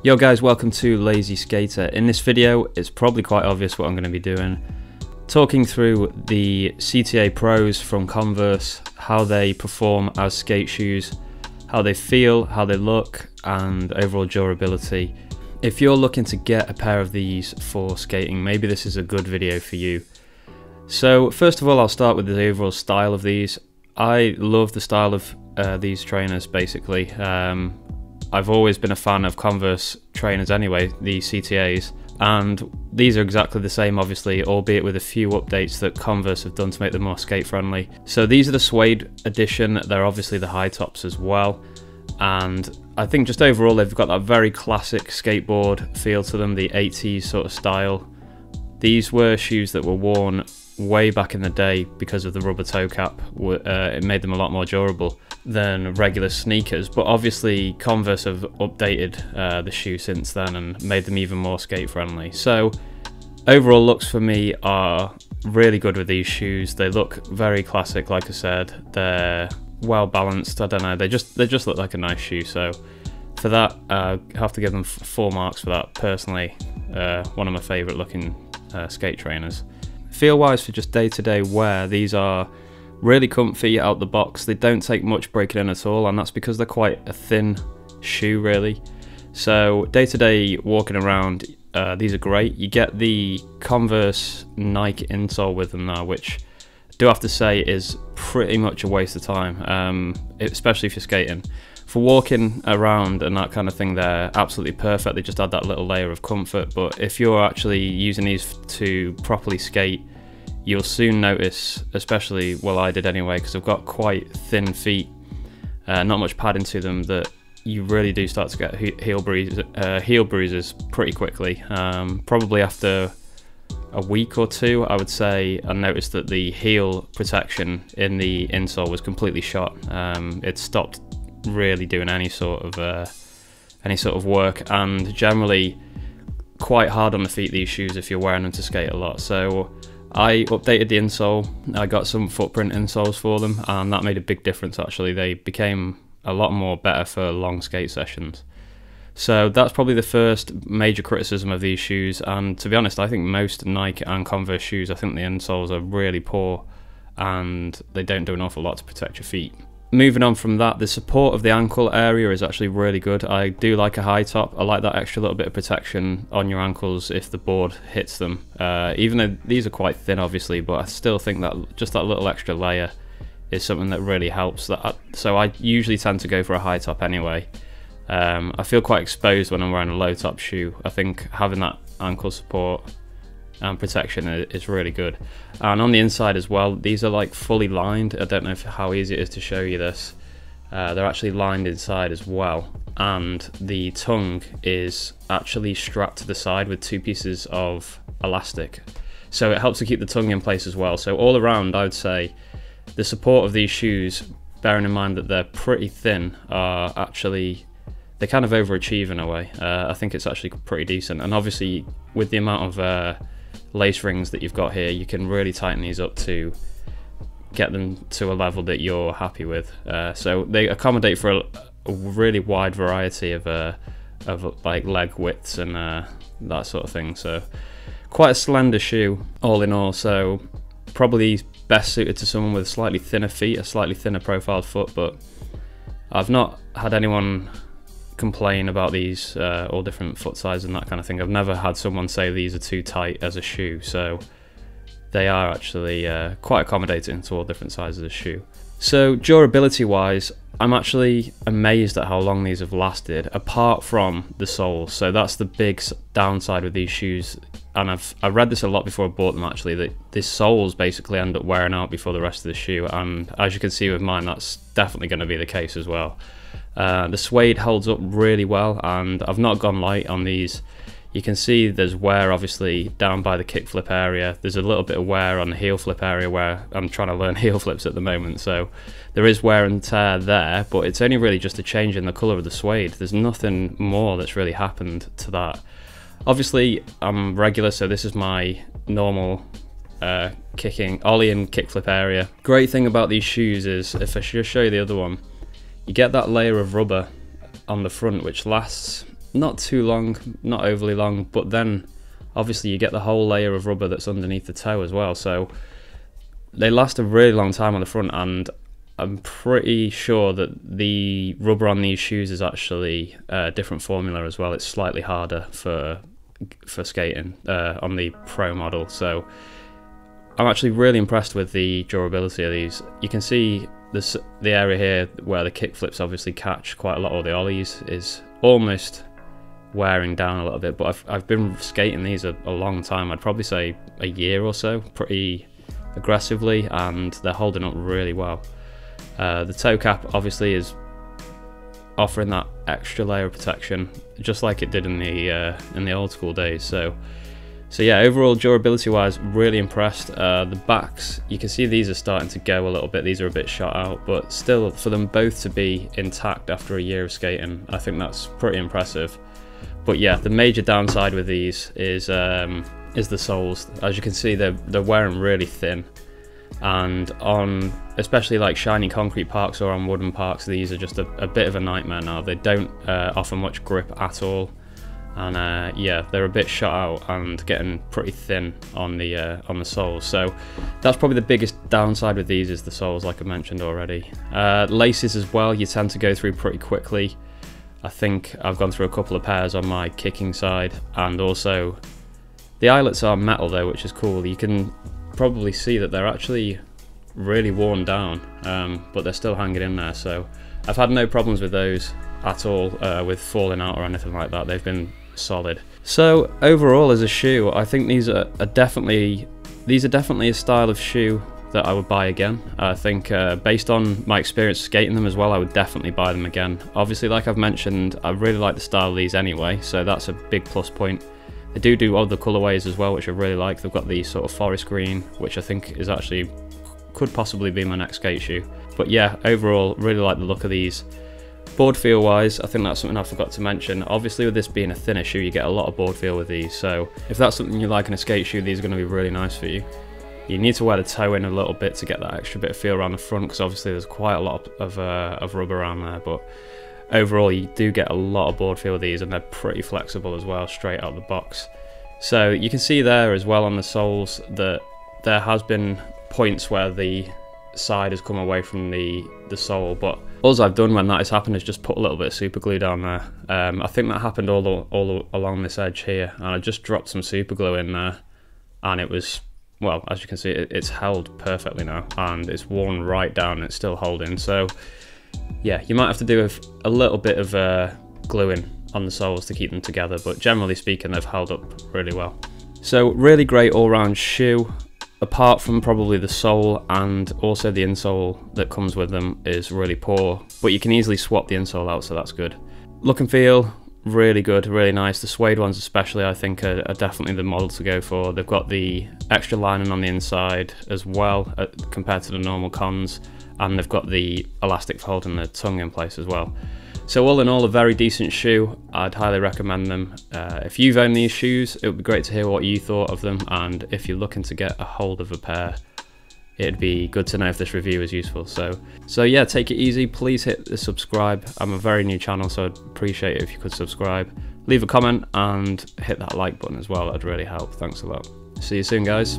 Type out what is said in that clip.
Yo guys, welcome to Lazy Skater. In this video, it's probably quite obvious what I'm going to be doing. Talking through the CTA Pros from Converse, how they perform as skate shoes, how they feel, how they look, and overall durability. If you're looking to get a pair of these for skating, maybe this is a good video for you. So first of all, I'll start with the overall style of these. I love the style of these trainers basically. I've always been a fan of Converse trainers anyway, the CTAs, and these are exactly the same obviously, albeit with a few updates that Converse have done to make them more skate friendly. So these are the suede edition, they're obviously the high tops as well, and I think just overall they've got that very classic skateboard feel to them, the 80s sort of style. These were shoes that were worn way back in the day because of the rubber toe cap. It made them a lot more durable than regular sneakers, but obviously Converse have updated the shoe since then and made them even more skate friendly. So overall looks for me are really good with these shoes. They look very classic, like I said. They're well balanced. I don't know, they just look like a nice shoe. So for that, I have to give them 4 marks for that. Personally, one of my favorite looking skate trainers. Feel wise, for just day-to-day wear, these are really comfy out the box. They don't take much breaking in at all, and that's because they're quite a thin shoe really. So day-to-day walking around, these are great. You get the Converse Nike insole with them now, which I do have to say is pretty much a waste of time, especially if you're skating. For walking around and that kind of thing, they're absolutely perfect. They just add that little layer of comfort. But if you're actually using these to properly skate, you'll soon notice, especially, well, I did anyway, because I've got quite thin feet, not much padding to them, that you really do start to get heel bruises pretty quickly. Probably after a week or two, I would say, I noticed that the heel protection in the insole was completely shot. It stopped really doing any sort of work, and generally quite hard on the feet, these shoes, if you're wearing them to skate a lot. So I updated the insole. I got some footprint insoles for them, and that made a big difference actually. They became a lot more better for long skate sessions. So that's probably the first major criticism of these shoes, and to be honest, I think most Nike and Converse shoes, I think the insoles are really poor and they don't do an awful lot to protect your feet. Moving on from that, the support of the ankle area is actually really good. I do like a high top. I like that extra little bit of protection on your ankles if the board hits them. Even though these are quite thin obviously, but I still think that just that little extra layer is something that really helps. So I usually tend to go for a high top anyway. I feel quite exposed when I'm wearing a low top shoe. I think having that ankle support and protection is really good. And on the inside as well, these are like fully lined. I don't know how easy it is to show you this. They're actually lined inside as well, and the tongue is actually strapped to the side with 2 pieces of elastic, so it helps to keep the tongue in place as well. So all around, I would say the support of these shoes, bearing in mind that they're pretty thin, are actually, they kind of overachieve in a way. I think it's actually pretty decent, and obviously with the amount of lace rings that you've got here, you can really tighten these up to get them to a level that you're happy with. So they accommodate for a really wide variety of like leg widths and that sort of thing. So quite a slender shoe all in all. So probably best suited to someone with slightly thinner feet, a slightly thinner profiled foot. But I've not had anyone complain about these all different foot sizes and that kind of thing. I've never had someone say these are too tight as a shoe, so they are actually quite accommodating to all different sizes of shoe. So durability wise, I'm actually amazed at how long these have lasted, apart from the soles. So that's the big downside with these shoes, and I've read this a lot before I bought them actually, that the soles basically end up wearing out before the rest of the shoe, and as you can see with mine, that's definitely going to be the case as well. The suede holds up really well, and I've not gone light on these. You can see there's wear obviously down by the kickflip area. There's a little bit of wear on the heel flip area where I'm trying to learn heel flips at the moment, so there is wear and tear there, but it's only really just a change in the colour of the suede. There's nothing more that's really happened to that. Obviously I'm regular, so this is my normal kicking ollie and kickflip area. Great thing about these shoes is, if I should show you the other one, you get that layer of rubber on the front which lasts not too long, not overly long, but then obviously you get the whole layer of rubber that's underneath the toe as well, so they last a really long time on the front, and I'm pretty sure that the rubber on these shoes is actually a different formula as well. It's slightly harder for skating on the Pro model, so I'm actually really impressed with the durability of these. You can see the area here where the kick flips obviously catch quite a lot, or the ollies, is almost wearing down a little bit, but I've been skating these a long time. I'd probably say a year or so, pretty aggressively, and they're holding up really well. The toe cap obviously is offering that extra layer of protection, just like it did in the old school days. So yeah, overall durability wise, really impressed. The backs, you can see these are starting to go a little bit. These are a bit shot out, but still, for them both to be intact after a year of skating, I think that's pretty impressive. But yeah, the major downside with these is the soles. As you can see, they're wearing really thin, and on especially like shiny concrete parks or on wooden parks, these are just a bit of a nightmare now. They don't offer much grip at all, and yeah, they're a bit shot out and getting pretty thin on the soles. So that's probably the biggest downside with these, is the soles, like I mentioned already. Laces as well, you tend to go through pretty quickly. I think I've gone through a couple of pairs on my kicking side, and also the eyelets are metal though, which is cool. You can probably see that they're actually really worn down, but they're still hanging in there. So I've had no problems with those at all, with falling out or anything like that. They've been solid. So overall, as a shoe, I think these are definitely a style of shoe that I would buy again. I think based on my experience skating them as well, I would definitely buy them again. Obviously, like I've mentioned, I really like the style of these anyway, so that's a big plus point. They do other colourways as well, which I really like. They've got the sort of forest green, which I think is actually, could possibly be my next skate shoe. But yeah, overall, really like the look of these. Board feel wise, I think that's something I forgot to mention. Obviously, with this being a thinner shoe, you get a lot of board feel with these, so if that's something you like in a skate shoe, these are going to be really nice for you. You need to wear the toe in a little bit to get that extra bit of feel around the front, because obviously there's quite a lot of rubber around there, but overall you do get a lot of board feel with these, and they're pretty flexible as well, straight out of the box. So you can see there as well on the soles that there has been points where the side has come away from the sole, but all I've done when that has happened is just put a little bit of super glue down there. I think that happened all along this edge here, and I just dropped some super glue in there, and it was, well, as you can see, it's held perfectly now, and it's worn right down and it's still holding. So yeah, you might have to do a little bit of gluing on the soles to keep them together, but generally speaking, they've held up really well. So really great all-round shoe, apart from probably the sole, and also the insole that comes with them is really poor, but you can easily swap the insole out, so that's good. Look and feel, really good, really nice. The suede ones especially, I think, are definitely the model to go for. They've got the extra lining on the inside as well, compared to the normal cons, and they've got the elastic for holding the tongue in place as well. So all in all, a very decent shoe. I'd highly recommend them. If you've owned these shoes, it would be great to hear what you thought of them, and if you're looking to get a hold of a pair, it'd be good to know if this review is useful. So yeah, take it easy. Please hit the subscribe. I'm a very new channel, so I'd appreciate it if you could subscribe. Leave a comment and hit that like button as well. That'd really help. Thanks a lot. See you soon, guys.